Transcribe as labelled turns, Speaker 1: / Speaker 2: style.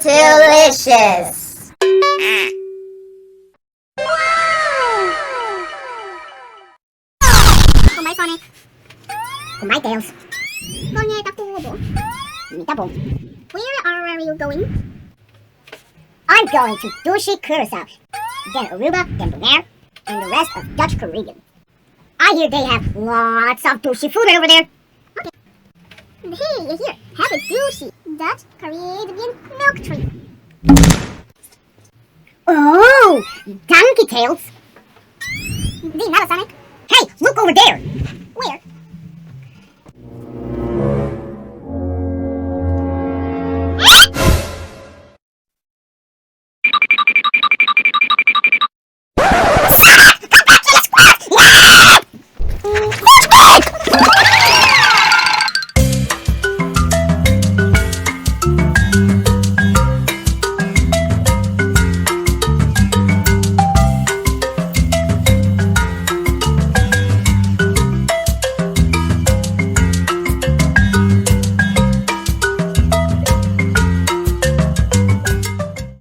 Speaker 1: Howtolicious!
Speaker 2: Kumain Sonic. Kumain Tails. Kumain Takubo. Mitabo. Where are you going? I'm going to Dushi, Curacao, then Aruba, then Bonaire, and the rest of Dutch Caribbean. I hear they have lots of Dushi food right over there. Okay. Hey, here, have a Dushi, Dutch Caribbean milk tree. Oh, donkey tails. Di nada, Sonic. Hey, look over there. Where?